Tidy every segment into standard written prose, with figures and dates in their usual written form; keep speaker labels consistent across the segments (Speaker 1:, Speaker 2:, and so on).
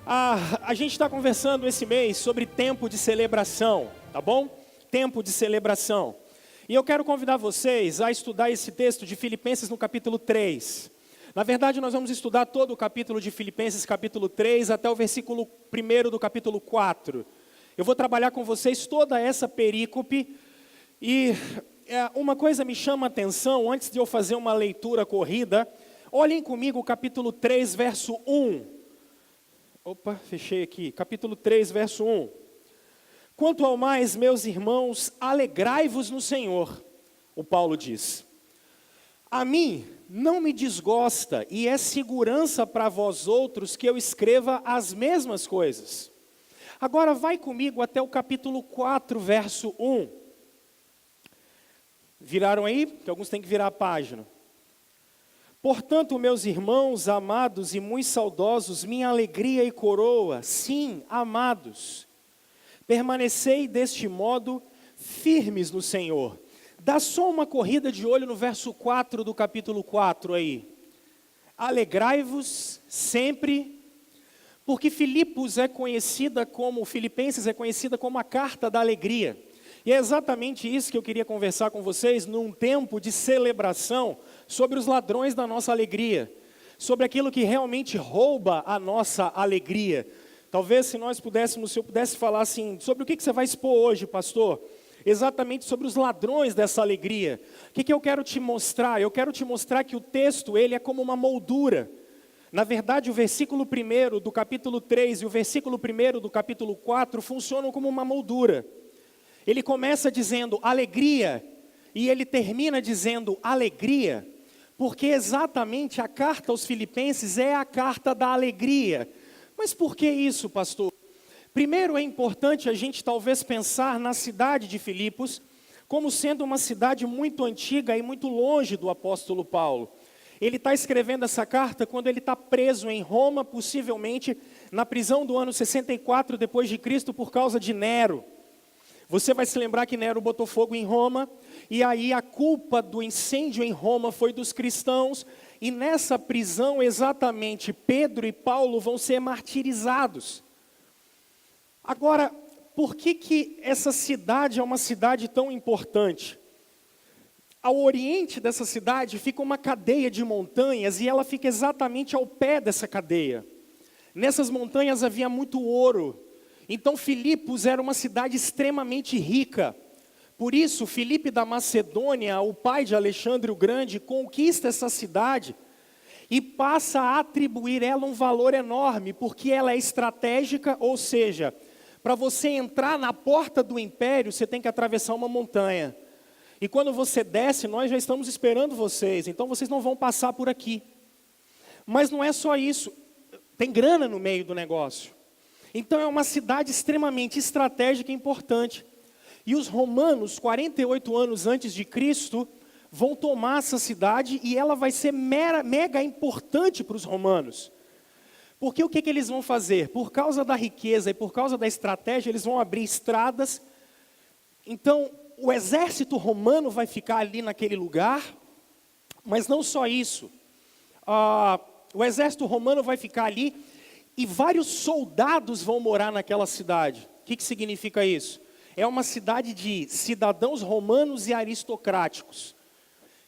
Speaker 1: A gente está conversando esse mês sobre tempo de celebração, tá bom? Tempo de celebração. E eu quero convidar vocês a estudar esse texto de Filipenses no capítulo 3. Na verdade, nós vamos estudar todo o capítulo de Filipenses, capítulo 3, até o versículo 1 do capítulo 4. Eu vou trabalhar com vocês toda essa perícope e uma coisa me chama a atenção, antes de eu fazer uma leitura corrida, olhem comigo o capítulo 3, verso 1. Fechei aqui. Capítulo 3, verso 1. Quanto ao mais, meus irmãos, alegrai-vos no Senhor, o Paulo diz. A mim não me desgosta e é segurança para vós outros que eu escreva as mesmas coisas. Agora vai comigo até o capítulo 4, verso 1. Viraram aí? Que alguns têm que virar a página. Portanto, meus irmãos amados e muito saudosos, minha alegria e coroa, sim, amados, permanecei deste modo firmes no Senhor. Dá só uma corrida de olho no verso 4 do capítulo 4 aí. Alegrai-vos sempre, porque Filipenses é conhecida como a carta da alegria. E é exatamente isso que eu queria conversar com vocês num tempo de celebração sobre os ladrões da nossa alegria, sobre aquilo que realmente rouba a nossa alegria. Talvez se eu pudesse falar assim, sobre o que você vai expor hoje, pastor? Exatamente sobre os ladrões dessa alegria. O que eu quero te mostrar? Eu quero te mostrar que o texto, ele é como uma moldura. Na verdade, o versículo 1 do capítulo 3 e o versículo 1 do capítulo 4 funcionam como uma moldura. Ele começa dizendo alegria e ele termina dizendo alegria, porque exatamente a carta aos Filipenses é a carta da alegria. Mas por que isso, pastor? Primeiro é importante a gente talvez pensar na cidade de Filipos como sendo uma cidade muito antiga e muito longe do apóstolo Paulo. Ele está escrevendo essa carta quando ele está preso em Roma, possivelmente na prisão do ano 64 depois de Cristo por causa de Nero. Você vai se lembrar que Nero botou fogo em Roma, e aí a culpa do incêndio em Roma foi dos cristãos, e nessa prisão exatamente Pedro e Paulo vão ser martirizados. Agora, por que essa cidade é uma cidade tão importante? Ao oriente dessa cidade fica uma cadeia de montanhas, e ela fica exatamente ao pé dessa cadeia. Nessas montanhas havia muito ouro. Então Filipos era uma cidade extremamente rica. Por isso, Filipe da Macedônia, o pai de Alexandre o Grande, conquista essa cidade e passa a atribuir ela um valor enorme, porque ela é estratégica, ou seja, para você entrar na porta do império, você tem que atravessar uma montanha. E quando você desce, nós já estamos esperando vocês, então vocês não vão passar por aqui. Mas não é só isso, tem grana no meio do negócio. Então é uma cidade extremamente estratégica e importante. E os romanos, 48 anos antes de Cristo, vão tomar essa cidade e ela vai ser mega importante para os romanos. Porque o que eles vão fazer? Por causa da riqueza e por causa da estratégia, eles vão abrir estradas. Então o exército romano vai ficar ali naquele lugar, mas não só isso. O exército romano vai ficar ali e vários soldados vão morar naquela cidade. O que significa isso? É uma cidade de cidadãos romanos e aristocráticos.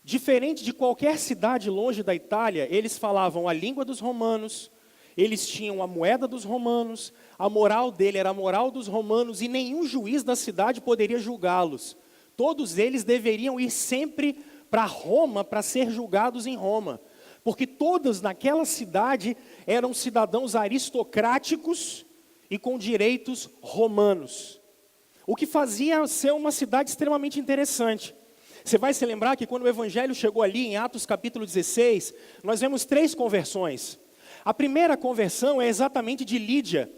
Speaker 1: Diferente de qualquer cidade longe da Itália, eles falavam a língua dos romanos, eles tinham a moeda dos romanos, a moral dele era a moral dos romanos e nenhum juiz da cidade poderia julgá-los. Todos eles deveriam ir sempre para Roma para ser julgados em Roma. Porque todos naquela cidade eram cidadãos aristocráticos e com direitos romanos. O que fazia ser uma cidade extremamente interessante. Você vai se lembrar que quando o evangelho chegou ali, em Atos capítulo 16, nós vemos 3 conversões. A primeira conversão é exatamente de Lídia.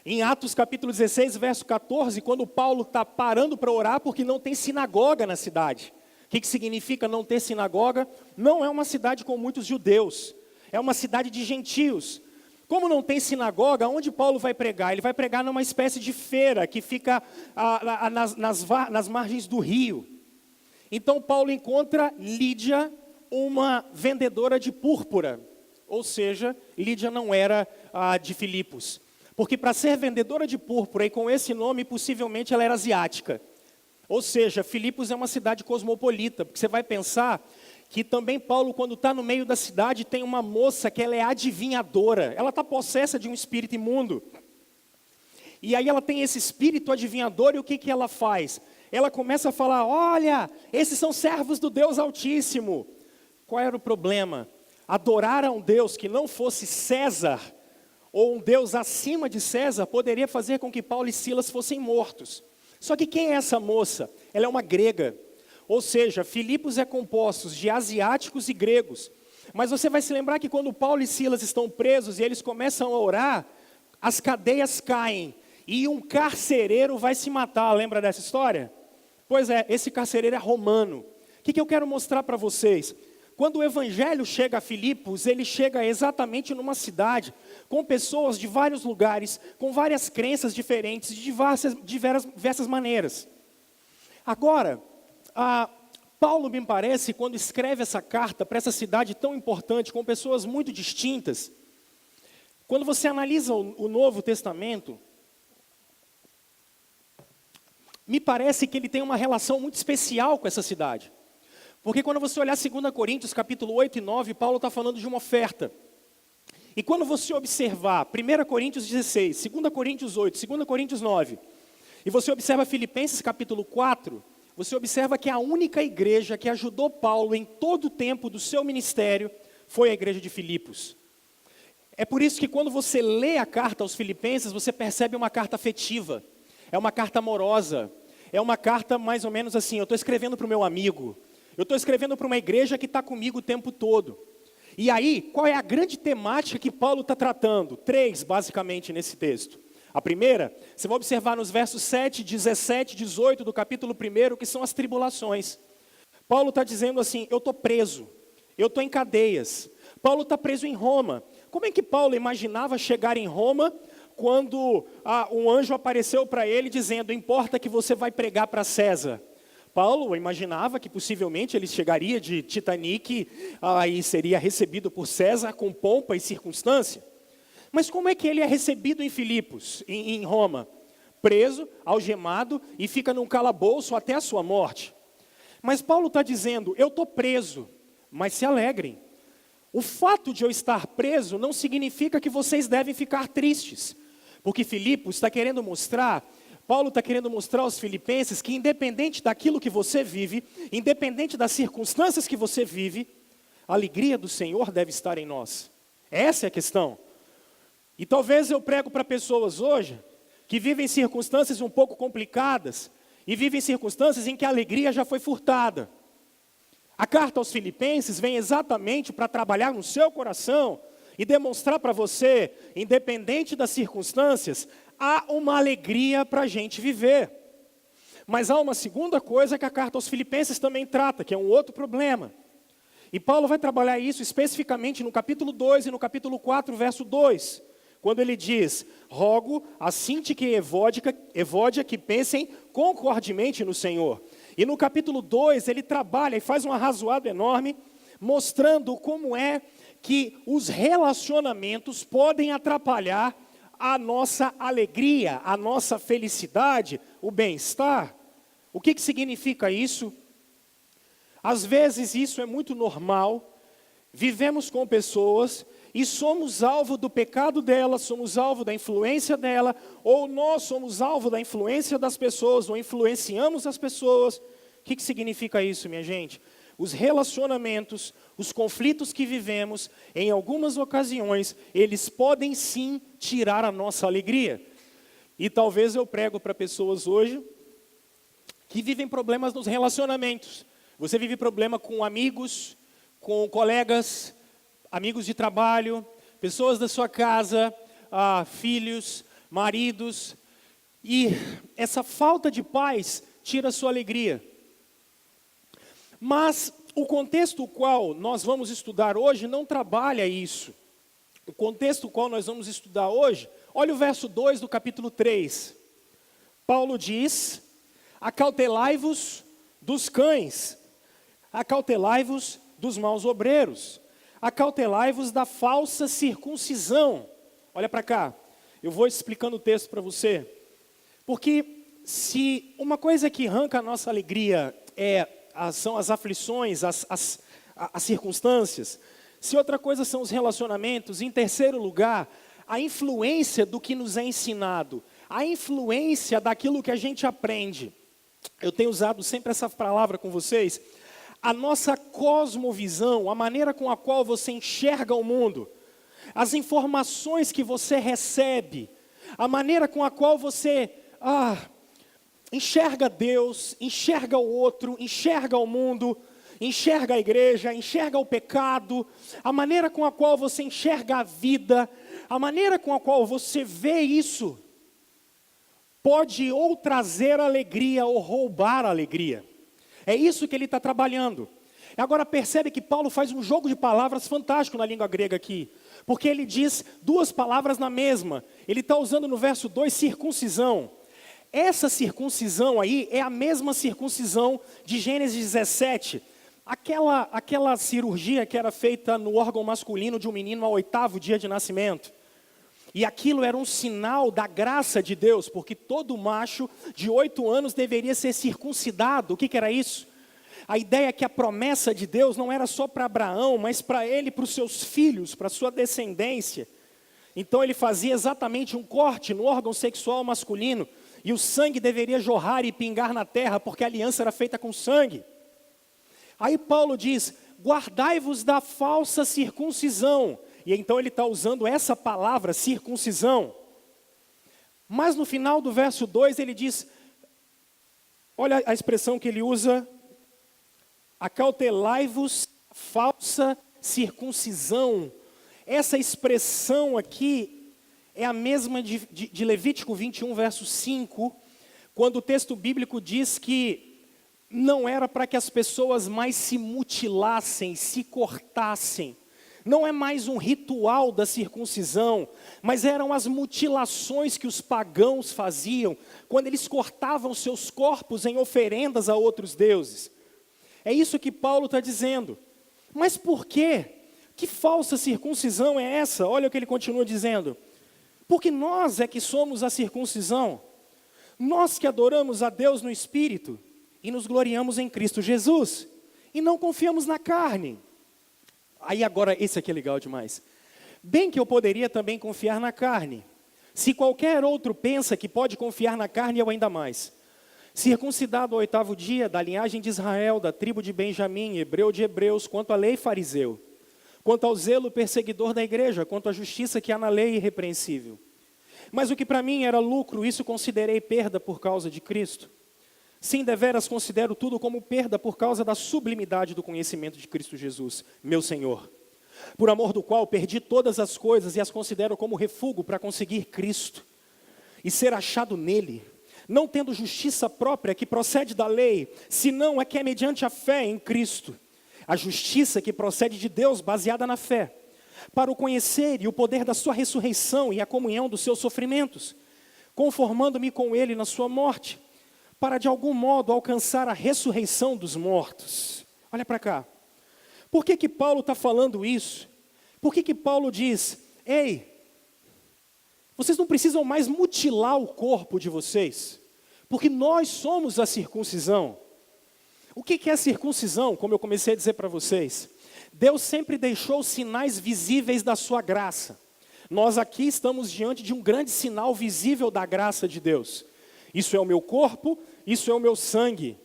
Speaker 1: Em Atos capítulo 16, verso 14, quando Paulo está parando para orar porque não tem sinagoga na cidade. O que significa não ter sinagoga? Não é uma cidade com muitos judeus, é uma cidade de gentios. Como não tem sinagoga, onde Paulo vai pregar? Ele vai pregar numa espécie de feira que fica nas margens do rio. Então Paulo encontra Lídia, uma vendedora de púrpura, ou seja, Lídia não era de Filipos. Porque para ser vendedora de púrpura e com esse nome, possivelmente ela era asiática. Ou seja, Filipos é uma cidade cosmopolita, porque você vai pensar que também Paulo, quando está no meio da cidade, tem uma moça que ela é adivinhadora. Ela está possessa de um espírito imundo. E aí ela tem esse espírito adivinhador e o que, que ela faz? Ela começa a falar, olha, esses são servos do Deus Altíssimo. Qual era o problema? Adorar a um Deus que não fosse César, ou um Deus acima de César, poderia fazer com que Paulo e Silas fossem mortos. Só que quem é essa moça? Ela é uma grega. Ou seja, Filipos é composto de asiáticos e gregos. Mas você vai se lembrar que quando Paulo e Silas estão presos e eles começam a orar, as cadeias caem e um carcereiro vai se matar. Lembra dessa história? Pois é, esse carcereiro é romano. O que eu quero mostrar para vocês? Quando o evangelho chega a Filipos, ele chega exatamente numa cidade com pessoas de vários lugares, com várias crenças diferentes, de diversas maneiras. Agora, Paulo, me parece, quando escreve essa carta para essa cidade tão importante, com pessoas muito distintas, quando você analisa o Novo Testamento, me parece que ele tem uma relação muito especial com essa cidade. Porque quando você olhar 2 Coríntios, capítulo 8 e 9, Paulo está falando de uma oferta. E quando você observar 1 Coríntios 16, 2 Coríntios 8, 2 Coríntios 9, e você observa Filipenses capítulo 4, você observa que a única igreja que ajudou Paulo em todo o tempo do seu ministério foi a igreja de Filipos. É por isso que quando você lê a carta aos Filipenses, você percebe uma carta afetiva, é uma carta amorosa, é uma carta mais ou menos assim, eu estou escrevendo para o meu amigo, eu estou escrevendo para uma igreja que está comigo o tempo todo. E aí, qual é a grande temática que Paulo está tratando? 3, basicamente, nesse texto. A primeira, você vai observar nos versos 7, 17, 18 do capítulo 1, que são as tribulações. Paulo está dizendo assim, eu estou preso, eu estou em cadeias. Paulo está preso em Roma. Como é que Paulo imaginava chegar em Roma quando um anjo apareceu para ele dizendo, importa que você vai pregar para César? Paulo imaginava que possivelmente ele chegaria de Titanic e seria recebido por César com pompa e circunstância. Mas como é que ele é recebido em Filipos, em Roma? Preso, algemado e fica num calabouço até a sua morte. Mas Paulo está dizendo, eu estou preso, mas se alegrem. O fato de eu estar preso não significa que vocês devem ficar tristes. Porque Filipos está querendo mostrar, Paulo está querendo mostrar aos filipenses que independente daquilo que você vive, independente das circunstâncias que você vive, a alegria do Senhor deve estar em nós. Essa é a questão. E talvez eu prego para pessoas hoje que vivem circunstâncias um pouco complicadas e vivem circunstâncias em que a alegria já foi furtada. A carta aos Filipenses vem exatamente para trabalhar no seu coração e demonstrar para você, independente das circunstâncias, há uma alegria para a gente viver. Mas há uma segunda coisa que a carta aos Filipenses também trata, que é um outro problema. E Paulo vai trabalhar isso especificamente no capítulo 2 e no capítulo 4, verso 2. Quando ele diz, rogo a Sintique e Evódia que pensem concordemente no Senhor. E no capítulo 2 ele trabalha e faz um arrazoado enorme, mostrando como é que os relacionamentos podem atrapalhar a nossa alegria, a nossa felicidade, o bem-estar. O que significa isso? Às vezes isso é muito normal, vivemos com pessoas e somos alvo do pecado dela, somos alvo da influência dela, ou nós somos alvo da influência das pessoas, ou influenciamos as pessoas. O que significa isso, minha gente? Os relacionamentos, os conflitos que vivemos, em algumas ocasiões, eles podem sim tirar a nossa alegria. E talvez eu prego para pessoas hoje que vivem problemas nos relacionamentos. Você vive problema com amigos, com colegas, amigos de trabalho, pessoas da sua casa, filhos, maridos. E essa falta de paz tira a sua alegria. Mas o contexto qual nós vamos estudar hoje não trabalha isso. O contexto qual nós vamos estudar hoje, olha o verso 2 do capítulo 3. Paulo diz, acautelai-vos dos cães, acautelai-vos dos maus obreiros, acautelai-vos da falsa circuncisão. Olha para cá. Eu vou explicando o texto para você. Porque se uma coisa que arranca a nossa alegria são as aflições, as circunstâncias, se outra coisa são os relacionamentos, em terceiro lugar, a influência do que nos é ensinado, a influência daquilo que a gente aprende. Eu tenho usado sempre essa palavra com vocês. A nossa cosmovisão, a maneira com a qual você enxerga o mundo, as informações que você recebe, a maneira com a qual você enxerga Deus, enxerga o outro, enxerga o mundo, enxerga a igreja, enxerga o pecado, a maneira com a qual você enxerga a vida, a maneira com a qual você vê isso, pode ou trazer alegria ou roubar a alegria. É isso que ele está trabalhando. Agora percebe que Paulo faz um jogo de palavras fantástico na língua grega aqui. Porque ele diz duas palavras na mesma. Ele está usando no verso 2, circuncisão. Essa circuncisão aí é a mesma circuncisão de Gênesis 17. Aquela cirurgia que era feita no órgão masculino de um menino ao 8º dia de nascimento. E aquilo era um sinal da graça de Deus, porque todo macho de 8 anos deveria ser circuncidado. O que era isso? A ideia é que a promessa de Deus não era só para Abraão, mas para ele e para os seus filhos, para a sua descendência. Então ele fazia exatamente um corte no órgão sexual masculino, e o sangue deveria jorrar e pingar na terra, porque a aliança era feita com sangue. Aí Paulo diz, guardai-vos da falsa circuncisão. E então ele está usando essa palavra, circuncisão. Mas no final do verso 2 ele diz, olha a expressão que ele usa, acautelai-vos falsa circuncisão. Essa expressão aqui é a mesma de Levítico 21, verso 5, quando o texto bíblico diz que não era para que as pessoas mais se mutilassem, se cortassem. Não é mais um ritual da circuncisão, mas eram as mutilações que os pagãos faziam, quando eles cortavam seus corpos em oferendas a outros deuses. É isso que Paulo está dizendo. Mas por quê? Que falsa circuncisão é essa? Olha o que ele continua dizendo. Porque nós é que somos a circuncisão. Nós que adoramos a Deus no Espírito e nos gloriamos em Cristo Jesus. E não confiamos na carne. Aí agora, esse aqui é legal demais. Bem que eu poderia também confiar na carne. Se qualquer outro pensa que pode confiar na carne, eu ainda mais. Circuncidado ao 8º dia, da linhagem de Israel, da tribo de Benjamim, hebreu de hebreus, quanto à lei fariseu. Quanto ao zelo perseguidor da igreja, quanto à justiça que há na lei irrepreensível. Mas o que para mim era lucro, isso considerei perda por causa de Cristo. Sim, deveras considero tudo como perda por causa da sublimidade do conhecimento de Cristo Jesus, meu Senhor. Por amor do qual perdi todas as coisas e as considero como refúgio para conseguir Cristo. E ser achado nele, não tendo justiça própria que procede da lei, senão a que é mediante a fé em Cristo. A justiça que procede de Deus baseada na fé. Para o conhecer e o poder da sua ressurreição e a comunhão dos seus sofrimentos. Conformando-me com ele na sua morte. Para de algum modo alcançar a ressurreição dos mortos. Olha para cá. Por que Paulo está falando isso? Por que Paulo diz, ei, vocês não precisam mais mutilar o corpo de vocês, porque nós somos a circuncisão. O que é a circuncisão? Como eu comecei a dizer para vocês, Deus sempre deixou sinais visíveis da sua graça. Nós aqui estamos diante de um grande sinal visível da graça de Deus. Isso é o meu corpo, isso é o meu sangue.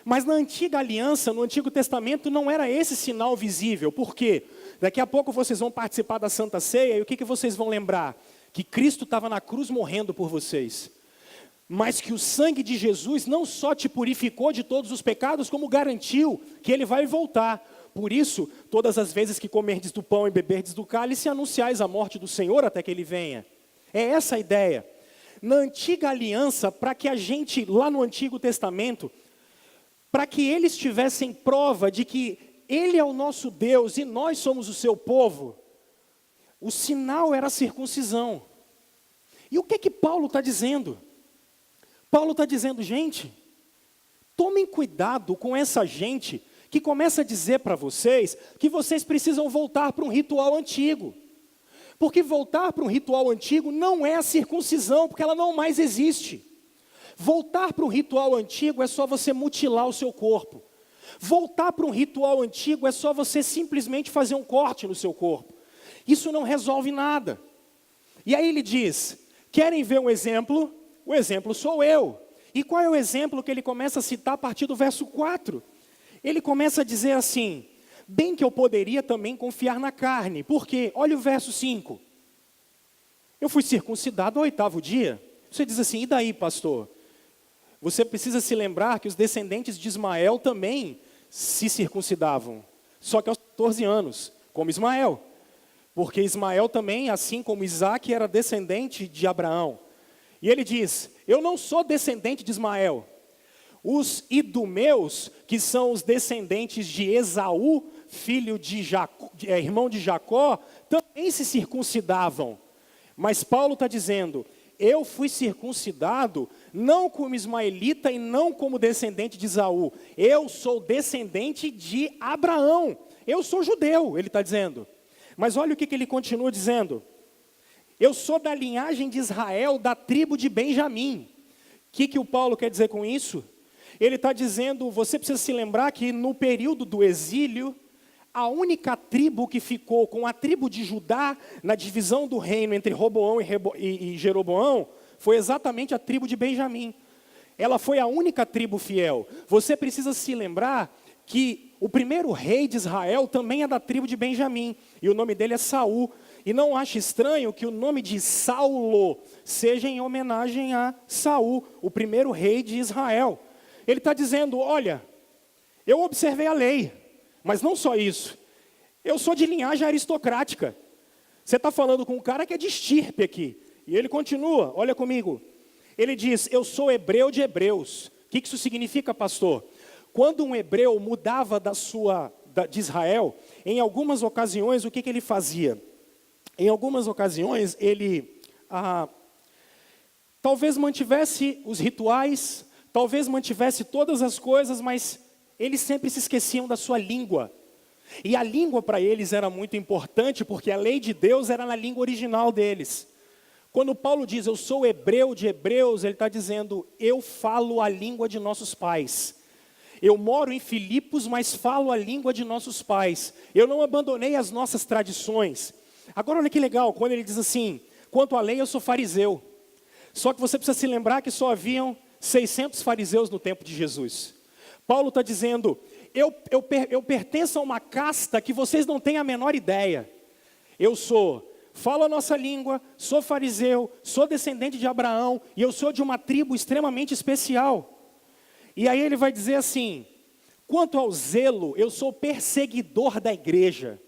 Speaker 1: Mas na antiga aliança, no Antigo Testamento, não era esse sinal visível. Por quê? Daqui a pouco vocês vão participar da Santa Ceia e o que vocês vão lembrar? Que Cristo estava na cruz morrendo por vocês. Mas que o sangue de Jesus não só te purificou de todos os pecados, como garantiu que Ele vai voltar. Por isso, todas as vezes que comerdes do pão e beberdes do cálice, anunciais a morte do Senhor até que Ele venha. É essa a ideia. Na antiga aliança, para que a gente, lá no Antigo Testamento, para que eles tivessem prova de que Ele é o nosso Deus e nós somos o seu povo, o sinal era a circuncisão. E o que Paulo está dizendo? Paulo está dizendo, gente, tomem cuidado com essa gente que começa a dizer para vocês que vocês precisam voltar para um ritual antigo. Porque voltar para um ritual antigo não é a circuncisão, porque ela não mais existe. Voltar para um ritual antigo é só você mutilar o seu corpo. Voltar para um ritual antigo é só você simplesmente fazer um corte no seu corpo. Isso não resolve nada. E aí ele diz, querem ver um exemplo? O exemplo sou eu. E qual é o exemplo que ele começa a citar a partir do verso 4? Ele começa a dizer assim, bem que eu poderia também confiar na carne. Por quê? Olha o verso 5. Eu fui circuncidado ao 8º dia. Você diz assim, e daí, pastor? Você precisa se lembrar que os descendentes de Ismael também se circuncidavam. Só que aos 14 anos, como Ismael. Porque Ismael também, assim como Isaac, era descendente de Abraão. E ele diz, eu não sou descendente de Ismael. Os idumeus, que são os descendentes de Esaú, filho de Jacó, irmão de Jacó, também se circuncidavam. Mas Paulo está dizendo, eu fui circuncidado não como ismaelita e não como descendente de Esaú. Eu sou descendente de Abraão. Eu sou judeu, ele está dizendo. Mas olha o que ele continua dizendo. Eu sou da linhagem de Israel, da tribo de Benjamim. O que o Paulo quer dizer com isso? Ele está dizendo, você precisa se lembrar que no período do exílio, a única tribo que ficou com a tribo de Judá, na divisão do reino entre Roboão e Jeroboão, foi exatamente a tribo de Benjamim. Ela foi a única tribo fiel. Você precisa se lembrar que o primeiro rei de Israel também é da tribo de Benjamim, e o nome dele é Saul. E não ache estranho que o nome de Saulo seja em homenagem a Saul, o primeiro rei de Israel. Ele está dizendo, olha, eu observei a lei, mas não só isso. Eu sou de linhagem aristocrática. Você está falando com um cara que é de estirpe aqui. E ele continua, olha comigo. Ele diz, eu sou hebreu de hebreus. O que isso significa, pastor? Quando um hebreu mudava de Israel, em algumas ocasiões, o que ele fazia? Em algumas ocasiões, ele talvez mantivesse os rituais, talvez mantivesse todas as coisas, mas eles sempre se esqueciam da sua língua. E a língua para eles era muito importante, porque a lei de Deus era na língua original deles. Quando Paulo diz, eu sou hebreu de hebreus, ele está dizendo, eu falo a língua de nossos pais. Eu moro em Filipos, mas falo a língua de nossos pais. Eu não abandonei as nossas tradições. Agora olha que legal, quando ele diz assim, quanto à lei eu sou fariseu. Só que você precisa se lembrar que só haviam 600 fariseus no tempo de Jesus. Paulo está dizendo, eu pertenço a uma casta que vocês não têm a menor ideia. Falo a nossa língua, sou fariseu, sou descendente de Abraão, e eu sou de uma tribo extremamente especial. E aí ele vai dizer assim, quanto ao zelo, eu sou perseguidor da igreja.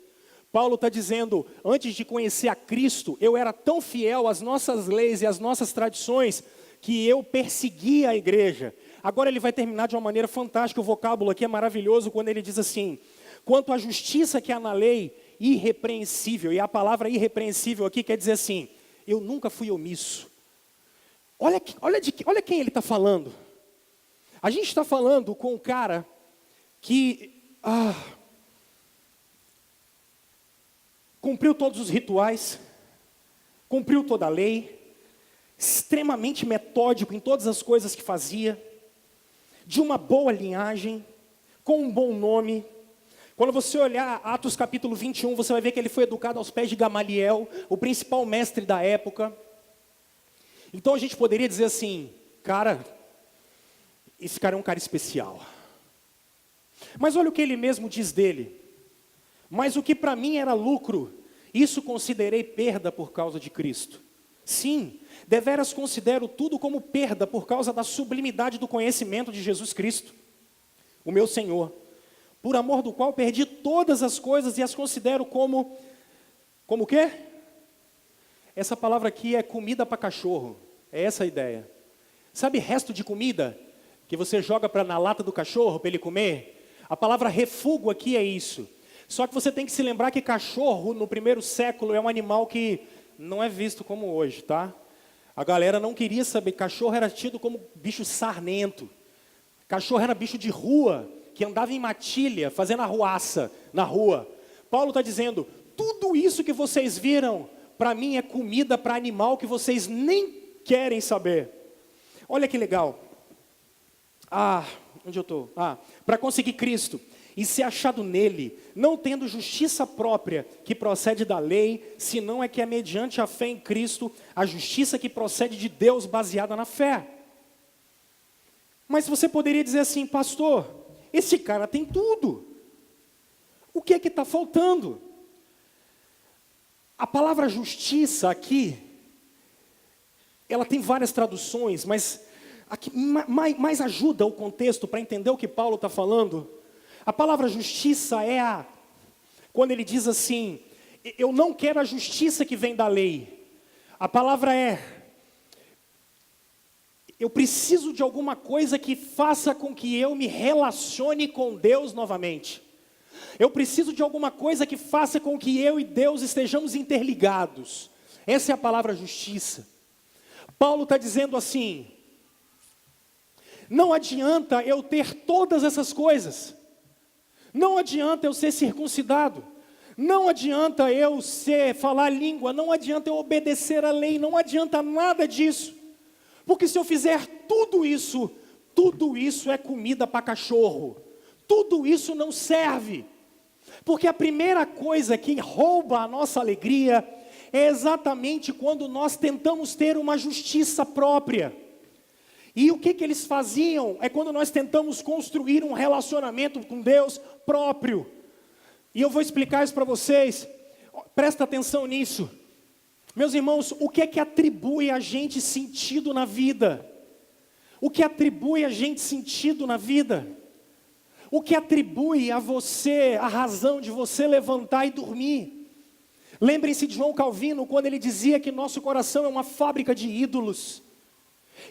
Speaker 1: Paulo está dizendo, antes de conhecer a Cristo, eu era tão fiel às nossas leis e às nossas tradições, que eu perseguia a igreja. Agora ele vai terminar de uma maneira fantástica, o vocábulo aqui é maravilhoso, quando ele diz assim, quanto à justiça que há na lei, irrepreensível, e a palavra irrepreensível aqui quer dizer assim, eu nunca fui omisso. Olha quem ele está falando. A gente está falando com um cara que cumpriu todos os rituais, cumpriu toda a lei, extremamente metódico em todas as coisas que fazia, de uma boa linhagem, com um bom nome. Quando você olhar Atos capítulo 21, você vai ver que ele foi educado aos pés de Gamaliel, o principal mestre da época. Então a gente poderia dizer assim, cara, esse cara é um cara especial. Mas olha o que ele mesmo diz dele. Mas o que para mim era lucro, isso considerei perda por causa de Cristo. Sim, deveras considero tudo como perda por causa da sublimidade do conhecimento de Jesus Cristo, o meu Senhor, por amor do qual perdi todas as coisas e as considero como o quê? Essa palavra aqui é comida para cachorro, é essa a ideia. Sabe resto de comida que você joga na lata do cachorro para ele comer? A palavra refúgio aqui é isso. Só que você tem que se lembrar que cachorro no primeiro século é um animal que não é visto como hoje, tá? A galera não queria saber, cachorro era tido como bicho sarnento. Cachorro era bicho de rua, que andava em matilha, fazendo arruaça na rua. Paulo está dizendo, tudo isso que vocês viram para mim é comida para animal que vocês nem querem saber. Olha que legal. Onde eu estou? Para conseguir Cristo e ser achado nele, não tendo justiça própria que procede da lei, senão é que é mediante a fé em Cristo, a justiça que procede de Deus baseada na fé. Mas você poderia dizer assim, pastor, esse cara tem tudo. O que é que está faltando? A palavra justiça aqui, ela tem várias traduções, mas aqui, mais ajuda o contexto para entender o que Paulo está falando. A palavra justiça é quando ele diz assim, eu não quero a justiça que vem da lei. A palavra eu preciso de alguma coisa que faça com que eu me relacione com Deus novamente. Eu preciso de alguma coisa que faça com que eu e Deus estejamos interligados. Essa é a palavra justiça. Paulo está dizendo assim, não adianta eu ter todas essas coisas. Não adianta eu ser circuncidado. Não adianta eu falar língua. Não adianta eu obedecer à lei. Não adianta nada disso. Porque se eu fizer tudo isso é comida para cachorro. Tudo isso não serve. Porque a primeira coisa que rouba a nossa alegria é exatamente quando nós tentamos ter uma justiça própria. E o que eles faziam é quando nós tentamos construir um relacionamento com Deus próprio. E eu vou explicar isso para vocês. Presta atenção nisso. Meus irmãos, o que é que atribui a gente sentido na vida? O que atribui a gente sentido na vida? O que atribui a você a razão de você levantar e dormir? Lembrem-se de João Calvino, quando ele dizia que nosso coração é uma fábrica de ídolos.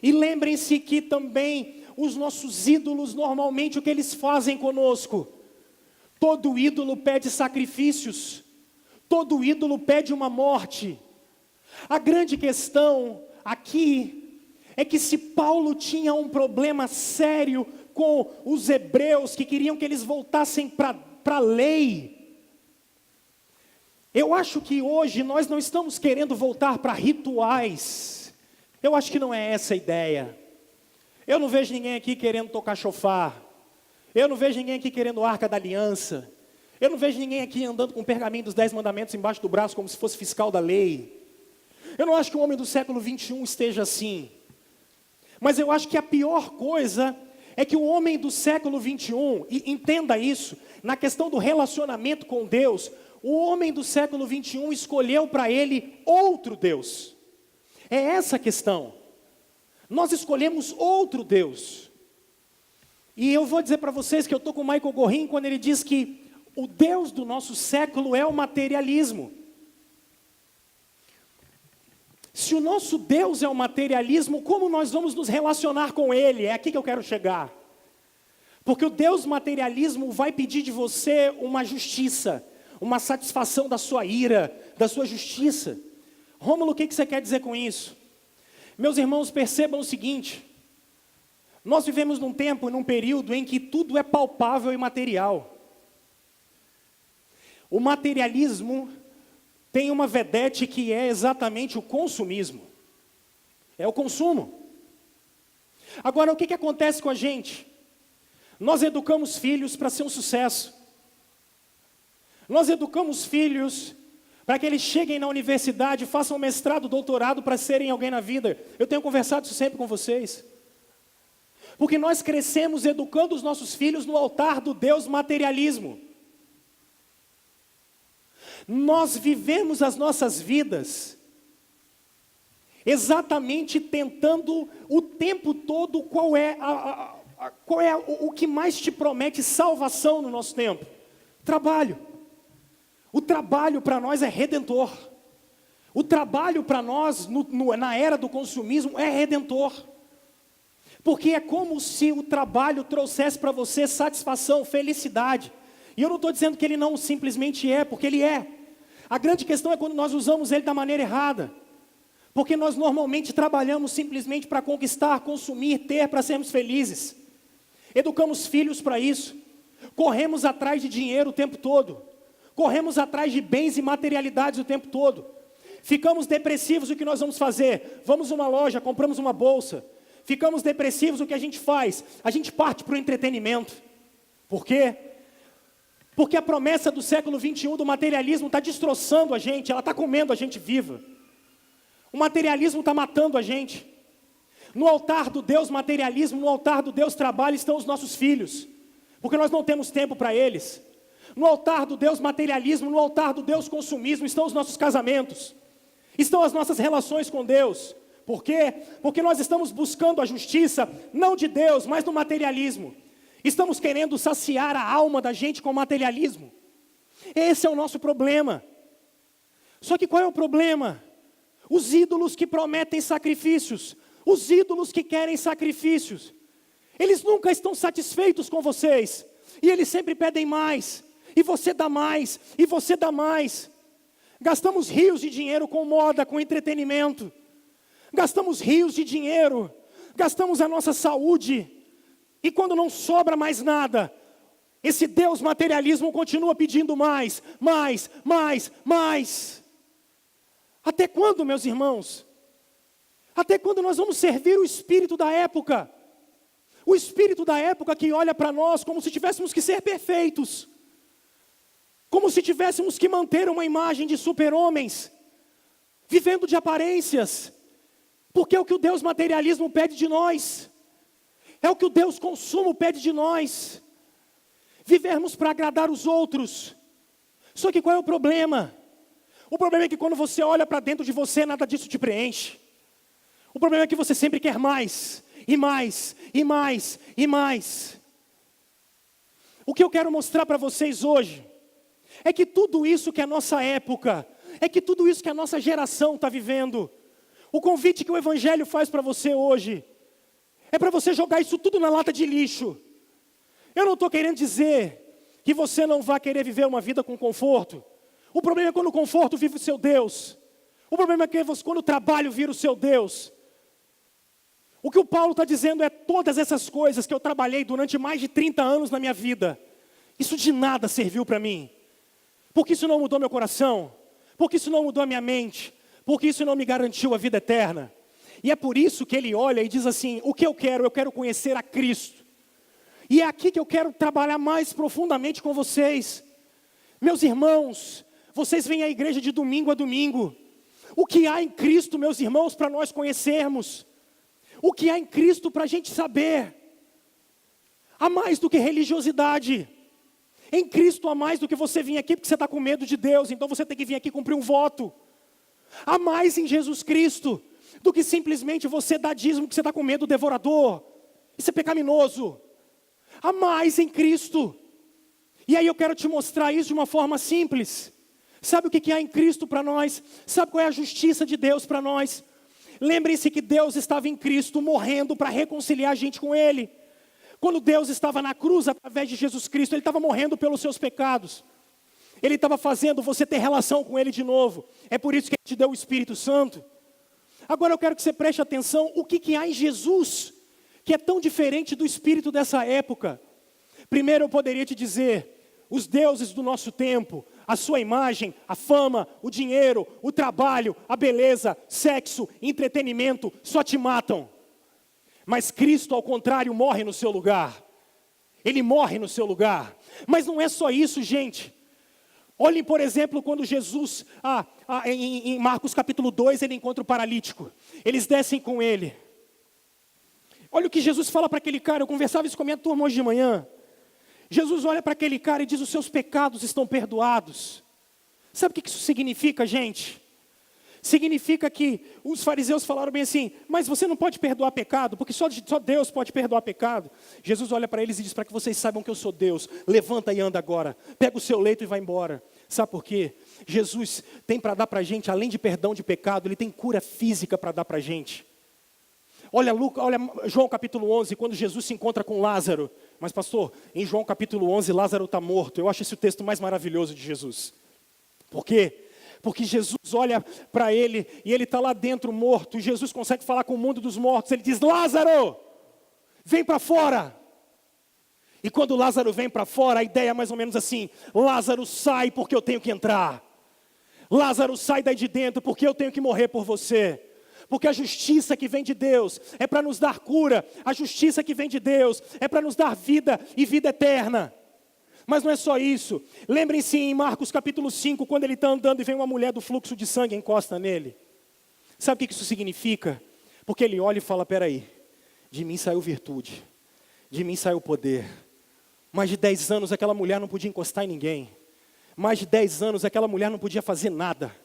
Speaker 1: E lembrem-se que também os nossos ídolos, normalmente o que eles fazem conosco? Todo ídolo pede sacrifícios. Todo ídolo pede uma morte. A grande questão aqui é que se Paulo tinha um problema sério com os hebreus que queriam que eles voltassem para a lei, eu acho que hoje nós não estamos querendo voltar para rituais. Eu acho que não é essa a ideia. Eu não vejo ninguém aqui querendo tocar chofar. Eu não vejo ninguém aqui querendo arca da aliança. Eu não vejo ninguém aqui andando com o pergaminho dos 10 mandamentos embaixo do braço como se fosse fiscal da lei. Eu não acho que o homem do século 21 esteja assim. Mas eu acho que a pior coisa é que o homem do século 21, e entenda isso, na questão do relacionamento com Deus, o homem do século 21 escolheu para ele outro Deus. É essa a questão. Nós escolhemos outro Deus. E eu vou dizer para vocês que eu estou com o Michael Gorin quando ele diz que o Deus do nosso século é o materialismo. Se o nosso Deus é o materialismo, como nós vamos nos relacionar com Ele? É aqui que eu quero chegar. Porque o Deus materialismo vai pedir de você uma justiça, uma satisfação da sua ira, da sua justiça. Rômulo, o que você quer dizer com isso? Meus irmãos, percebam o seguinte. Nós vivemos num tempo, num período em que tudo é palpável e material. O materialismo tem uma vedete que é exatamente o consumismo. É o consumo. Agora, o que acontece com a gente? Nós educamos filhos para ser um sucesso. Nós educamos filhos para que eles cheguem na universidade, façam mestrado, doutorado, para serem alguém na vida. Eu tenho conversado isso sempre com vocês. Porque nós crescemos educando os nossos filhos no altar do Deus materialismo. Nós vivemos as nossas vidas exatamente tentando o tempo todo qual é o que mais te promete salvação no nosso tempo. Trabalho. O trabalho para nós é redentor. O trabalho para nós, na era do consumismo, é redentor. Porque é como se o trabalho trouxesse para você satisfação, felicidade. E eu não estou dizendo que ele não simplesmente é, porque ele é. A grande questão é quando nós usamos ele da maneira errada. Porque nós normalmente trabalhamos simplesmente para conquistar, consumir, ter, para sermos felizes. Educamos filhos para isso. Corremos atrás de dinheiro o tempo todo. Corremos atrás de bens e materialidades o tempo todo. Ficamos depressivos, o que nós vamos fazer? Vamos numa loja, compramos uma bolsa. Ficamos depressivos, o que a gente faz? A gente parte para o entretenimento. Por quê? Porque a promessa do século 21 do materialismo está destroçando a gente, ela está comendo a gente viva. O materialismo está matando a gente. No altar do Deus materialismo, no altar do Deus trabalho estão os nossos filhos, porque nós não temos tempo para eles. No altar do Deus materialismo, no altar do Deus consumismo estão os nossos casamentos, estão as nossas relações com Deus. Por quê? Porque nós estamos buscando a justiça, não de Deus, mas no materialismo. Estamos querendo saciar a alma da gente com materialismo. Esse é o nosso problema. Só que qual é o problema? Os ídolos que prometem sacrifícios, os ídolos que querem sacrifícios, eles nunca estão satisfeitos com vocês, e eles sempre pedem mais, e você dá mais, e você dá mais. Gastamos rios de dinheiro com moda, com entretenimento, gastamos rios de dinheiro, gastamos a nossa saúde, e quando não sobra mais nada, esse Deus materialismo continua pedindo mais, mais, mais, mais. Até quando, meus irmãos? Até quando nós vamos servir o espírito da época? O espírito da época que olha para nós como se tivéssemos que ser perfeitos, como se tivéssemos que manter uma imagem de super-homens, vivendo de aparências, porque é o que o Deus materialismo pede de nós, é o que o Deus consumo pede de nós, vivermos para agradar os outros. Só que qual é o problema? O problema é que quando você olha para dentro de você, nada disso te preenche. O problema é que você sempre quer mais, e mais, e mais, e mais. O que eu quero mostrar para vocês hoje, é que tudo isso que a nossa época, é que tudo isso que a nossa geração está vivendo, o convite que o Evangelho faz para você hoje, é para você jogar isso tudo na lata de lixo. Eu não estou querendo dizer que você não vai querer viver uma vida com conforto. O problema é quando o conforto vive o seu Deus. O problema é quando o trabalho vira o seu Deus. O que o Paulo está dizendo é todas essas coisas que eu trabalhei durante mais de 30 anos na minha vida, isso de nada serviu para mim. Porque isso não mudou meu coração, porque isso não mudou a minha mente, porque isso não me garantiu a vida eterna. E é por isso que ele olha e diz assim, o que eu quero conhecer a Cristo. E é aqui que eu quero trabalhar mais profundamente com vocês. Meus irmãos, vocês vêm à igreja de domingo a domingo. O que há em Cristo, meus irmãos, para nós conhecermos? O que há em Cristo para a gente saber? Há mais do que religiosidade. Em Cristo há mais do que você vir aqui porque você está com medo de Deus, então você tem que vir aqui cumprir um voto. Há mais em Jesus Cristo do que simplesmente você dar dízimo porque você está com medo do devorador. Isso é pecaminoso. Há mais em Cristo. E aí eu quero te mostrar isso de uma forma simples. Sabe o que há em Cristo para nós? Sabe qual é a justiça de Deus para nós? Lembrem-se que Deus estava em Cristo morrendo para reconciliar a gente com Ele. Quando Deus estava na cruz através de Jesus Cristo, Ele estava morrendo pelos seus pecados. Ele estava fazendo você ter relação com Ele de novo. É por isso que Ele te deu o Espírito Santo. Agora eu quero que você preste atenção o que há em Jesus, que é tão diferente do espírito dessa época. Primeiro eu poderia te dizer, os deuses do nosso tempo, a sua imagem, a fama, o dinheiro, o trabalho, a beleza, sexo, entretenimento, só te matam. Mas Cristo, ao contrário, morre no seu lugar. Ele morre no seu lugar. Mas não é só isso, gente. Olhem, por exemplo, quando Jesus, em Marcos capítulo 2, ele encontra o paralítico. Eles descem com ele. Olha o que Jesus fala para aquele cara. Eu conversava isso com a minha turma hoje de manhã. Jesus olha para aquele cara e diz, os seus pecados estão perdoados. Sabe o que isso significa, gente? Significa que os fariseus falaram bem assim, mas você não pode perdoar pecado, porque só Deus pode perdoar pecado. Jesus olha para eles e diz, para que vocês saibam que eu sou Deus, levanta e anda agora, pega o seu leito e vai embora. Sabe por quê? Jesus tem para dar para a gente, além de perdão de pecado, Ele tem cura física para dar para a gente. Olha João capítulo 11, quando Jesus se encontra com Lázaro. Mas pastor, em João capítulo 11, Lázaro está morto. Eu acho esse o texto mais maravilhoso de Jesus. Por quê? Porque Jesus olha para ele e ele está lá dentro morto. E Jesus consegue falar com o mundo dos mortos. Ele diz, Lázaro, vem para fora. E quando Lázaro vem para fora, a ideia é mais ou menos assim, Lázaro sai porque eu tenho que entrar. Lázaro, sai daí de dentro, porque eu tenho que morrer por você. Porque a justiça que vem de Deus é para nos dar cura. A justiça que vem de Deus é para nos dar vida e vida eterna. Mas não é só isso. Lembrem-se em Marcos capítulo 5, quando ele está andando e vem uma mulher do fluxo de sangue e encosta nele. Sabe o que isso significa? Porque ele olha e fala, peraí, de mim saiu virtude, de mim saiu poder. Mais de 10 anos aquela mulher não podia encostar em ninguém. Mais de 10 anos aquela mulher não podia fazer nada.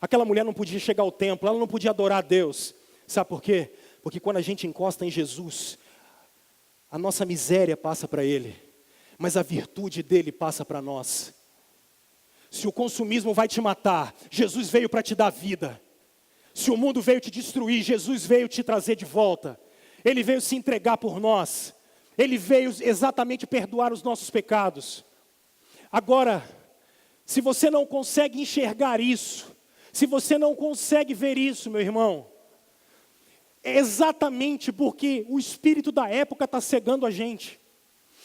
Speaker 1: Aquela mulher não podia chegar ao templo, ela não podia adorar a Deus. Sabe por quê? Porque quando a gente encosta em Jesus, a nossa miséria passa para Ele, mas a virtude dele passa para nós. Se o consumismo vai te matar, Jesus veio para te dar vida. Se o mundo veio te destruir, Jesus veio te trazer de volta. Ele veio se entregar por nós. Ele veio exatamente perdoar os nossos pecados. Agora, se você não consegue enxergar isso, se você não consegue ver isso, meu irmão, é exatamente porque o espírito da época está cegando a gente.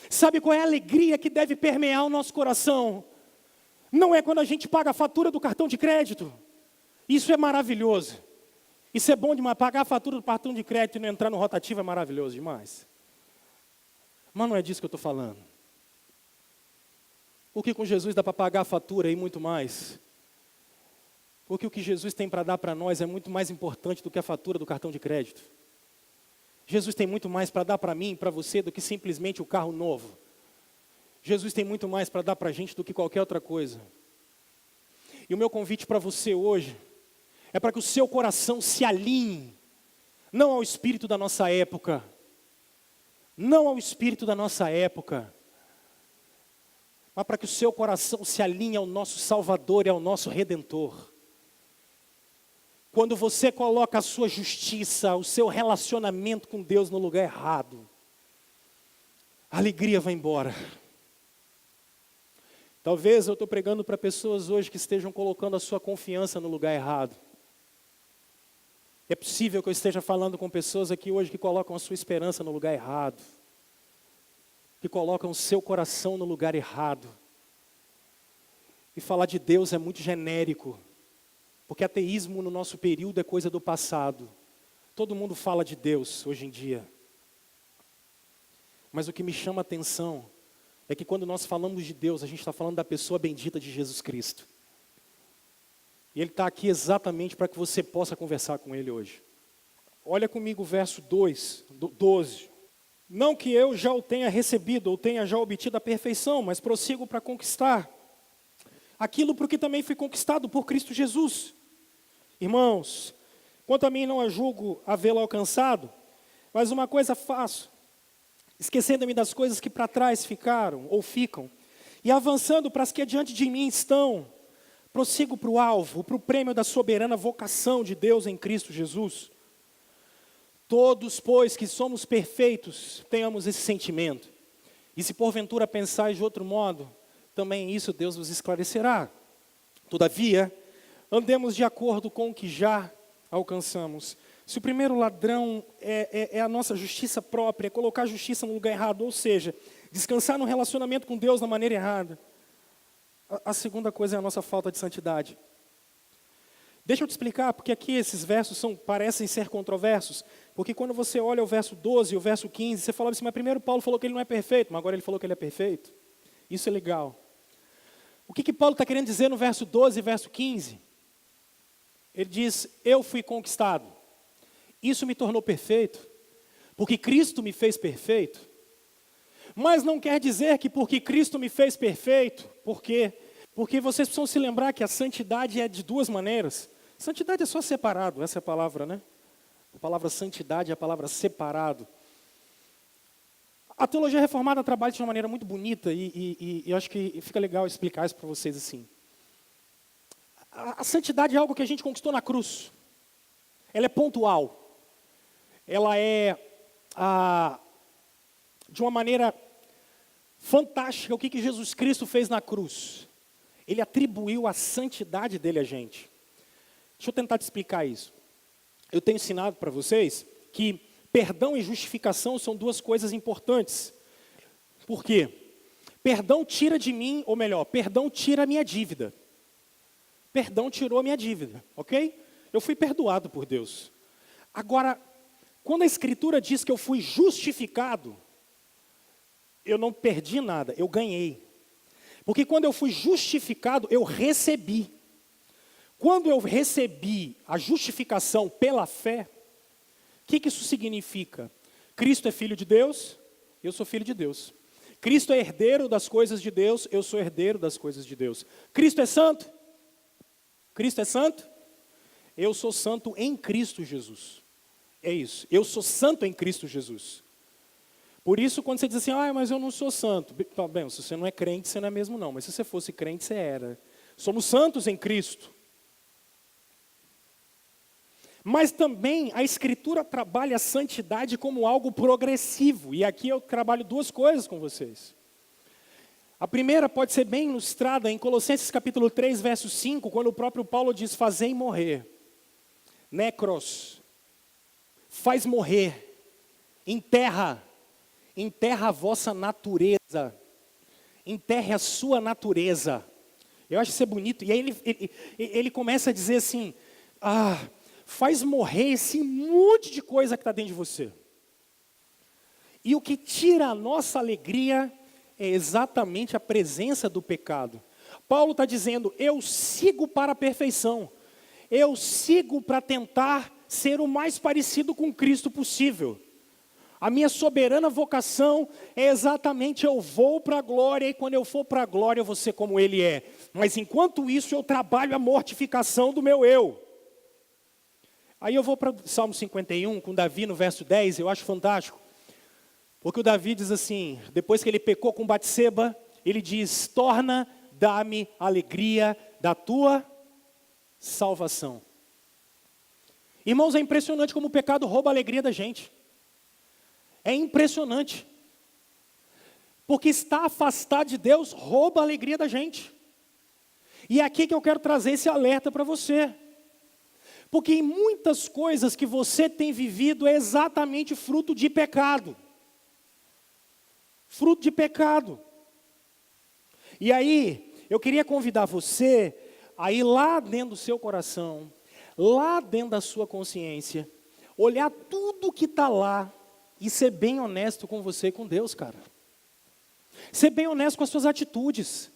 Speaker 1: Sabe qual é a alegria que deve permear o nosso coração? Não é quando a gente paga a fatura do cartão de crédito. Isso é maravilhoso. Isso é bom demais. Pagar a fatura do cartão de crédito e não entrar no rotativo é maravilhoso demais. Mas não é disso que eu estou falando. Porque com Jesus dá para pagar a fatura e muito mais. Porque o que Jesus tem para dar para nós é muito mais importante do que a fatura do cartão de crédito. Jesus tem muito mais para dar para mim e para você do que simplesmente o carro novo. Jesus tem muito mais para dar para a gente do que qualquer outra coisa. E o meu convite para você hoje é para que o seu coração se alinhe, não ao espírito da nossa época, não ao espírito da nossa época, mas para que o seu coração se alinhe ao nosso Salvador e ao nosso Redentor. Quando você coloca a sua justiça, o seu relacionamento com Deus no lugar errado, a alegria vai embora. Talvez eu estou pregando para pessoas hoje que estejam colocando a sua confiança no lugar errado. É possível que eu esteja falando com pessoas aqui hoje que colocam a sua esperança no lugar errado, que colocam o seu coração no lugar errado. E falar de Deus é muito genérico. Porque ateísmo no nosso período é coisa do passado. Todo mundo fala de Deus hoje em dia. Mas o que me chama a atenção é que quando nós falamos de Deus, a gente está falando da pessoa bendita de Jesus Cristo. E Ele está aqui exatamente para que você possa conversar com Ele hoje. Olha comigo o verso 12. Não que eu já o tenha recebido ou tenha já obtido a perfeição, mas prossigo para conquistar aquilo por que também fui conquistado por Cristo Jesus. Irmãos, quanto a mim não a julgo havê-lo alcançado, mas uma coisa faço, esquecendo-me das coisas que para trás ficaram ou ficam, e avançando para as que adiante de mim estão, prossigo para o alvo, para o prêmio da soberana vocação de Deus em Cristo Jesus. Todos, pois, que somos perfeitos, tenhamos esse sentimento. E se porventura pensais de outro modo, também isso Deus vos esclarecerá. Todavia, andemos de acordo com o que já alcançamos. Se o primeiro ladrão é a nossa justiça própria, é colocar a justiça no lugar errado, ou seja, descansar no relacionamento com Deus da maneira errada, a segunda coisa é a nossa falta de santidade. Deixa eu te explicar, porque aqui esses versos parecem ser controversos, porque quando você olha o verso 12 e o verso 15, você fala assim, mas primeiro Paulo falou que ele não é perfeito, mas agora ele falou que ele é perfeito. Isso é legal. O que Paulo está querendo dizer no verso 12 e verso 15? Ele diz, eu fui conquistado. Isso me tornou perfeito, porque Cristo me fez perfeito. Mas não quer dizer que porque Cristo me fez perfeito, por quê? Porque vocês precisam se lembrar que a santidade é de duas maneiras. Santidade é só separado, essa é a palavra, né? A palavra santidade é a palavra separado. A teologia reformada trabalha de uma maneira muito bonita e eu acho que fica legal explicar isso para vocês assim. A santidade é algo que a gente conquistou na cruz. Ela é pontual. Ela é, de uma maneira fantástica, o que Jesus Cristo fez na cruz. Ele atribuiu a santidade dele a gente. Deixa eu tentar te explicar isso. Eu tenho ensinado para vocês que perdão e justificação são duas coisas importantes. Por quê? Perdão tira de mim, ou melhor, perdão tira a minha dívida. Perdão tirou a minha dívida, ok? Eu fui perdoado por Deus. Agora, quando a Escritura diz que eu fui justificado, eu não perdi nada, eu ganhei. Porque quando eu fui justificado, eu recebi. Quando eu recebi a justificação pela fé, o que isso significa? Cristo é filho de Deus, eu sou filho de Deus. Cristo é herdeiro das coisas de Deus, eu sou herdeiro das coisas de Deus. Cristo é santo? Cristo é santo? Eu sou santo em Cristo Jesus. É isso, eu sou santo em Cristo Jesus. Por isso, quando você diz assim, mas eu não sou santo. Bem, se você não é crente, você não é mesmo não. Mas se você fosse crente, você era. Somos santos em Cristo. Mas também a Escritura trabalha a santidade como algo progressivo. E aqui eu trabalho duas coisas com vocês. A primeira pode ser bem ilustrada em Colossenses capítulo 3, verso 5, quando o próprio Paulo diz, fazei morrer. Necros. Faz morrer. Enterra a vossa natureza. Enterre a sua natureza. Eu acho isso bonito. E aí ele começa a dizer assim, faz morrer esse monte de coisa que está dentro de você. E o que tira a nossa alegria é exatamente a presença do pecado. Paulo está dizendo, eu sigo para a perfeição. Eu sigo para tentar ser o mais parecido com Cristo possível. A minha soberana vocação é exatamente eu vou para a glória, e quando eu for para a glória eu vou ser como Ele é. Mas enquanto isso eu trabalho a mortificação do meu eu. Aí eu vou para o Salmo 51, com Davi no verso 10, eu acho fantástico. Porque o Davi diz assim, depois que ele pecou com Batseba, ele diz, torna, dá-me alegria da tua salvação. Irmãos, é impressionante como o pecado rouba a alegria da gente. É impressionante. Porque estar afastado de Deus rouba a alegria da gente. E é aqui que eu quero trazer esse alerta para você. Porque em muitas coisas que você tem vivido é exatamente fruto de pecado. Fruto de pecado. E aí, eu queria convidar você a ir lá dentro do seu coração, lá dentro da sua consciência, olhar tudo que está lá e ser bem honesto com você e com Deus, cara. Ser bem honesto com as suas atitudes.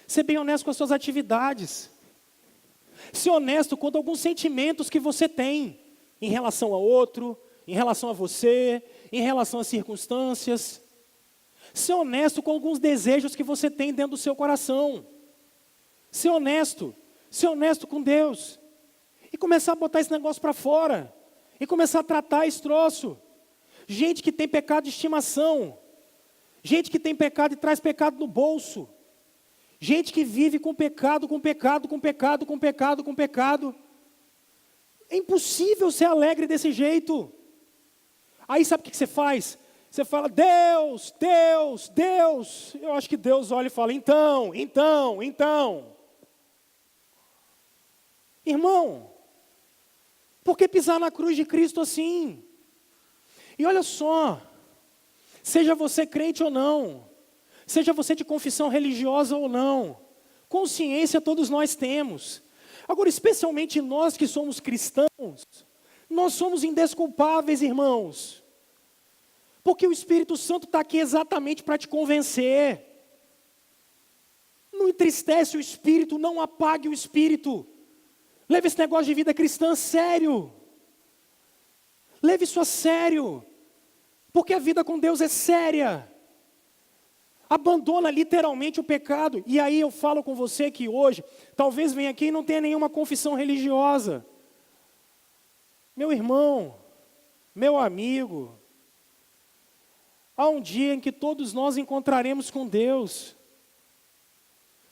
Speaker 1: Ser bem honesto com as suas atividades. Ser honesto quanto a alguns sentimentos que você tem em relação a outro, em relação a você, em relação às circunstâncias. Ser honesto com alguns desejos que você tem dentro do seu coração. Ser honesto com Deus. E começar a botar esse negócio para fora. E começar a tratar esse troço. Gente que tem pecado de estimação. Gente que tem pecado e traz pecado no bolso. Gente que vive com pecado. É impossível ser alegre desse jeito. Aí sabe o que você faz? Você fala, Deus. Eu acho que Deus olha e fala, então. Irmão, por que pisar na cruz de Cristo assim? E olha só, seja você crente ou não, seja você de confissão religiosa ou não, consciência todos nós temos. Agora, especialmente nós que somos cristãos, nós somos indesculpáveis, irmãos. Porque o Espírito Santo está aqui exatamente para te convencer. Não entristece o Espírito, não apague o Espírito. Leve esse negócio de vida cristã a sério. Leve isso a sério. Porque a vida com Deus é séria. Abandona literalmente o pecado. E aí eu falo com você que hoje, talvez venha aqui e não tenha nenhuma confissão religiosa. Meu irmão, meu amigo, há um dia em que todos nós encontraremos com Deus.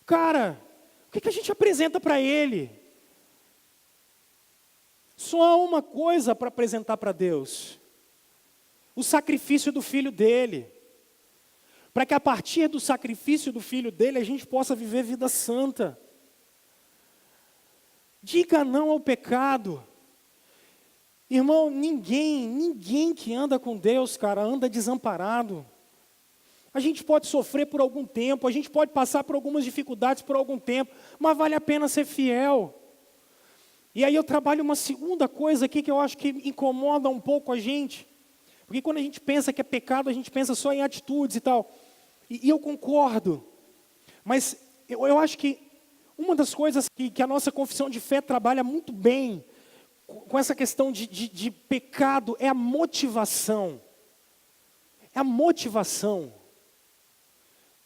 Speaker 1: Cara, o que a gente apresenta para Ele? Só há uma coisa para apresentar para Deus. O sacrifício do Filho dEle. Para que a partir do sacrifício do Filho dEle, a gente possa viver vida santa. Diga não ao pecado. Irmão, ninguém que anda com Deus, cara, anda desamparado. A gente pode sofrer por algum tempo, a gente pode passar por algumas dificuldades por algum tempo, mas vale a pena ser fiel. E aí eu trabalho uma segunda coisa aqui que eu acho que incomoda um pouco a gente. Porque quando a gente pensa que é pecado, a gente pensa só em atitudes e tal. E eu concordo. Mas eu acho que uma das coisas que a nossa confissão de fé trabalha muito bem com essa questão de pecado é a motivação. É a motivação.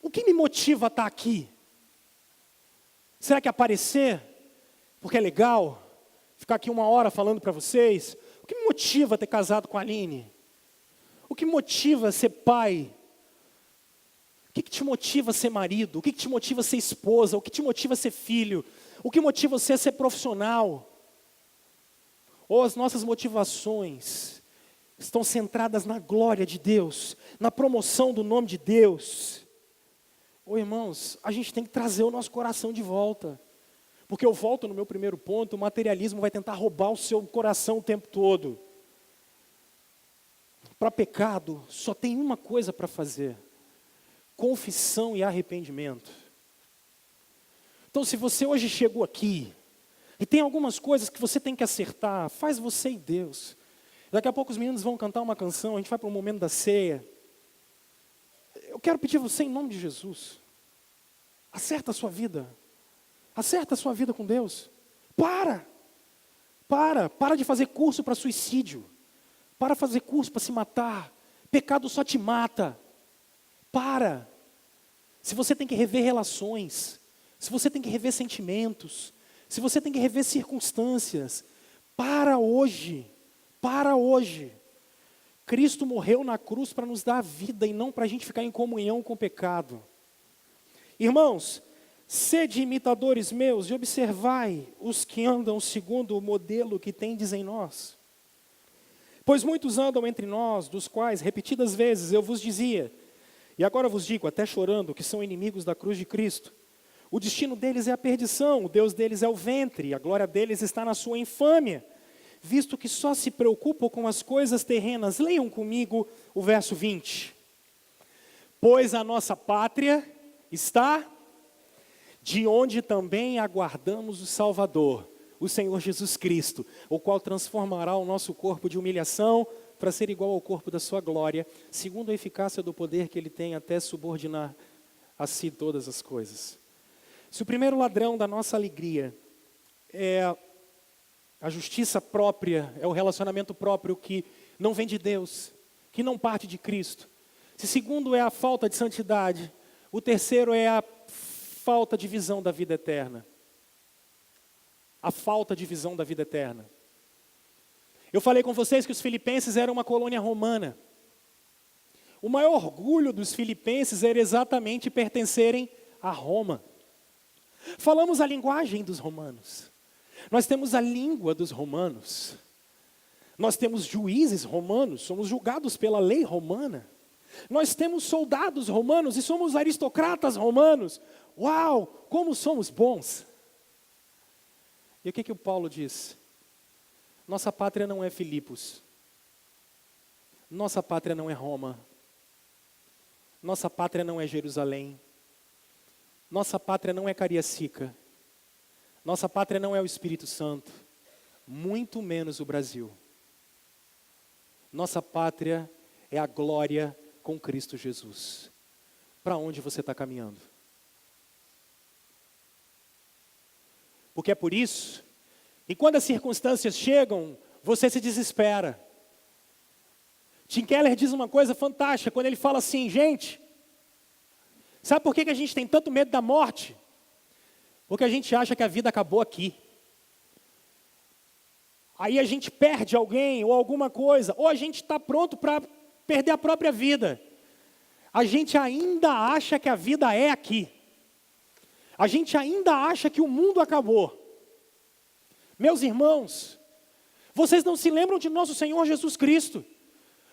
Speaker 1: O que me motiva a estar aqui? Será que aparecer? Porque é legal? Ficar aqui 1 hora falando para vocês? O que me motiva a ter casado com a Aline? O que me motiva a ser pai? O que te motiva a ser marido? O que te motiva a ser esposa? O que te motiva a ser filho? O que motiva você a ser profissional? Ou as nossas motivações estão centradas na glória de Deus, na promoção do nome de Deus? Ô irmãos, a gente tem que trazer o nosso coração de volta. Porque eu volto no meu primeiro ponto, o materialismo vai tentar roubar o seu coração o tempo todo. Para pecado, só tem uma coisa para fazer: confissão e arrependimento. Então, se você hoje chegou aqui, e tem algumas coisas que você tem que acertar, faz você e Deus. Daqui a pouco os meninos vão cantar uma canção, a gente vai para o momento da ceia. Eu quero pedir a você em nome de Jesus, acerta a sua vida. Acerta a sua vida com Deus. Para de fazer curso para suicídio. Para de fazer curso para se matar. Pecado só te mata. Para. Se você tem que rever relações, se você tem que rever sentimentos, se você tem que rever circunstâncias, para hoje. Cristo morreu na cruz para nos dar a vida e não para a gente ficar em comunhão com o pecado. Irmãos, sede imitadores meus e observai os que andam segundo o modelo que tendes em nós. Pois muitos andam entre nós, dos quais repetidas vezes eu vos dizia, e agora vos digo, até chorando, que são inimigos da cruz de Cristo. O destino deles é a perdição, o Deus deles é o ventre, a glória deles está na sua infâmia, visto que só se preocupam com as coisas terrenas. Leiam comigo o verso 20. Pois a nossa pátria está de onde também aguardamos o Salvador, o Senhor Jesus Cristo, o qual transformará o nosso corpo de humilhação para ser igual ao corpo da sua glória, segundo a eficácia do poder que ele tem até subordinar a si todas as coisas. Se o primeiro ladrão da nossa alegria é a justiça própria, é o relacionamento próprio que não vem de Deus, que não parte de Cristo. Se segundo é a falta de santidade, o terceiro é a falta de visão da vida eterna. A falta de visão da vida eterna. Eu falei com vocês que os filipenses eram uma colônia romana. O maior orgulho dos filipenses era exatamente pertencerem a Roma. Falamos a linguagem dos romanos. Nós temos a língua dos romanos. Nós temos juízes romanos, somos julgados pela lei romana. Nós temos soldados romanos e somos aristocratas romanos. Uau, como somos bons! E o que o Paulo diz? Nossa pátria não é Filipos. Nossa pátria não é Roma. Nossa pátria não é Jerusalém. Nossa pátria não é Cariacica. Nossa pátria não é o Espírito Santo. Muito menos o Brasil. Nossa pátria é a glória com Cristo Jesus. Para onde você está caminhando? Porque é por isso, e quando as circunstâncias chegam, você se desespera. Tim Keller diz uma coisa fantástica, quando ele fala assim, gente, sabe por que a gente tem tanto medo da morte? Porque a gente acha que a vida acabou aqui. Aí a gente perde alguém ou alguma coisa, ou a gente está pronto para perder a própria vida. A gente ainda acha que a vida é aqui. A gente ainda acha que o mundo acabou. Meus irmãos, vocês não se lembram de nosso Senhor Jesus Cristo?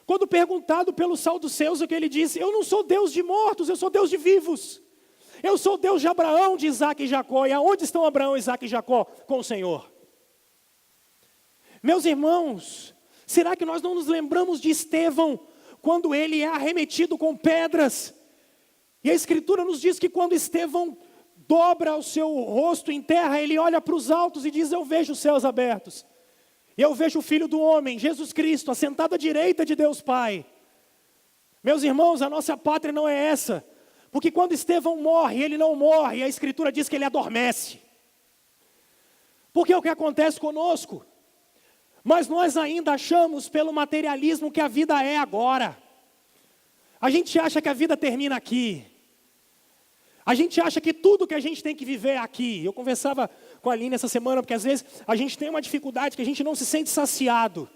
Speaker 1: Quando perguntado pelo sal dos seus, o que ele disse? Eu não sou Deus de mortos, eu sou Deus de vivos. Eu sou Deus de Abraão, de Isaac e Jacó. E aonde estão Abraão, Isaac e Jacó? Com o Senhor. Meus irmãos, será que nós não nos lembramos de Estevão, quando ele é arremetido com pedras? E a Escritura nos diz que quando Estevão dobra o seu rosto em terra, ele olha para os altos e diz: eu vejo os céus abertos. Eu vejo o Filho do Homem, Jesus Cristo, assentado à direita de Deus Pai. Meus irmãos, a nossa pátria não é essa. Porque quando Estevão morre, ele não morre, a Escritura diz que ele adormece. Porque é o que acontece conosco. Mas nós ainda achamos pelo materialismo que a vida é agora. A gente acha que a vida termina aqui. A gente acha que tudo que a gente tem que viver é aqui. Eu conversava com a Aline essa semana, porque às vezes a gente tem uma dificuldade que a gente não se sente saciado.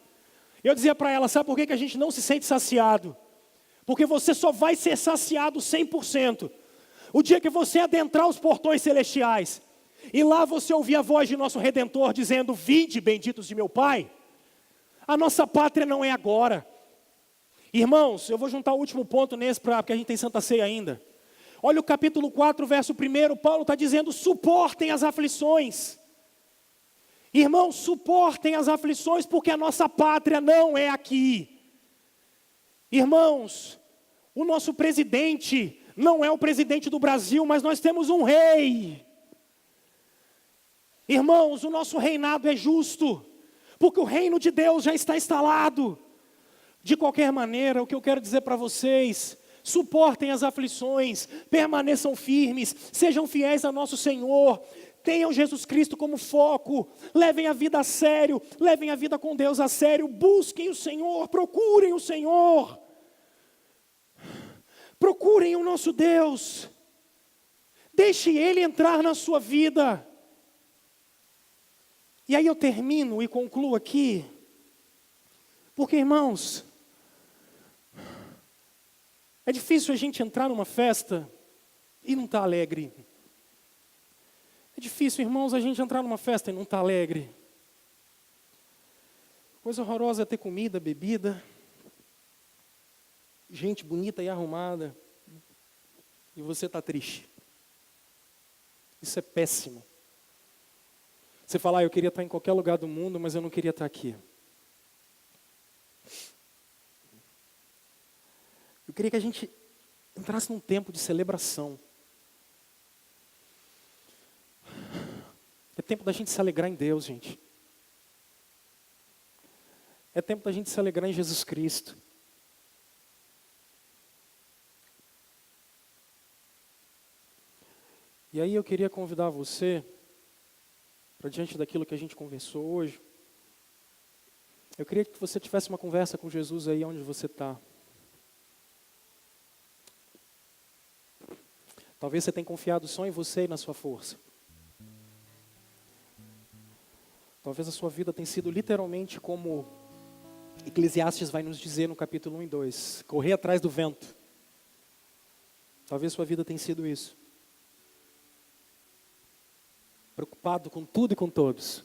Speaker 1: Eu dizia para ela, sabe por que a gente não se sente saciado? Porque você só vai ser saciado 100%. O dia que você adentrar os portões celestiais, e lá você ouvir a voz de nosso Redentor dizendo: vinde, benditos de meu Pai. A nossa pátria não é agora. Irmãos, eu vou juntar o último ponto nesse, porque a gente tem Santa Ceia ainda. Olha o capítulo 4, verso 1, Paulo está dizendo: suportem as aflições. Irmãos, suportem as aflições, porque a nossa pátria não é aqui. Irmãos, o nosso presidente não é o presidente do Brasil, mas nós temos um rei. Irmãos, o nosso reinado é justo, porque o reino de Deus já está instalado. De qualquer maneira, o que eu quero dizer para vocês: suportem as aflições, permaneçam firmes, sejam fiéis a nosso Senhor, tenham Jesus Cristo como foco, levem a vida a sério, levem a vida com Deus a sério, busquem o Senhor, procurem o Senhor, procurem o nosso Deus, deixe Ele entrar na sua vida. E aí eu termino e concluo aqui, porque, irmãos, é difícil a gente entrar numa festa e não estar alegre. É difícil, irmãos, a gente entrar numa festa e não estar alegre. Coisa horrorosa é ter comida, bebida, gente bonita e arrumada, e você está triste. Isso é péssimo. Você fala: eu queria estar em qualquer lugar do mundo, mas eu não queria estar aqui. Eu queria que a gente entrasse num tempo de celebração. É tempo da gente se alegrar em Deus, gente. É tempo da gente se alegrar em Jesus Cristo. E aí eu queria convidar você, para diante daquilo que a gente conversou hoje, eu queria que você tivesse uma conversa com Jesus aí onde você está. Talvez você tenha confiado só em você e na sua força. Talvez a sua vida tenha sido literalmente como Eclesiastes vai nos dizer no capítulo 1 e 2. Correr atrás do vento. Talvez sua vida tenha sido isso. Preocupado com tudo e com todos.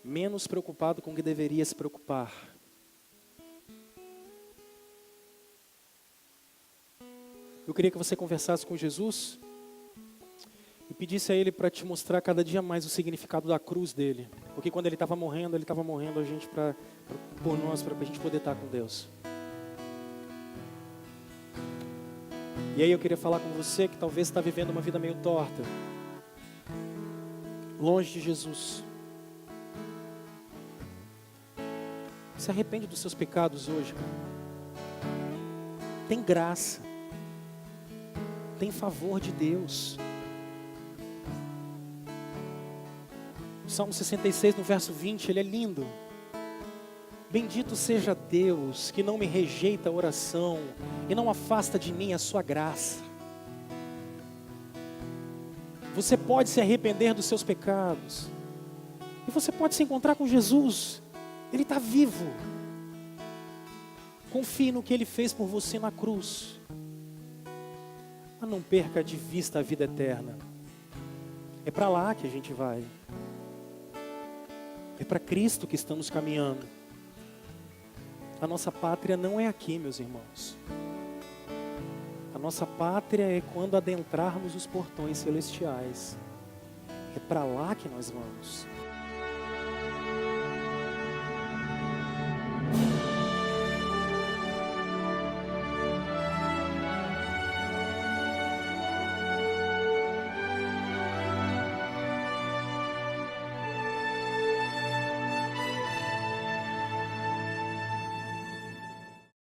Speaker 1: Menos preocupado com o que deveria se preocupar. Eu queria que você conversasse com Jesus e pedisse a Ele para te mostrar cada dia mais o significado da cruz dele. Porque quando Ele estava morrendo a gente por nós, para a gente poder estar com Deus. E aí eu queria falar com você que talvez está vivendo uma vida meio torta, longe de Jesus. Se arrepende dos seus pecados hoje, cara. Tem graça. Tem favor de Deus. O Salmo 66, no verso 20, ele é lindo. Bendito seja Deus, que não me rejeita a oração e não afasta de mim a sua graça. Você pode se arrepender dos seus pecados. E você pode se encontrar com Jesus. Ele está vivo. Confie no que Ele fez por você na cruz. Mas não perca de vista a vida eterna. É para lá que a gente vai. É para Cristo que estamos caminhando. A nossa pátria não é aqui, meus irmãos. A nossa pátria é quando adentrarmos os portões celestiais. É para lá que nós vamos.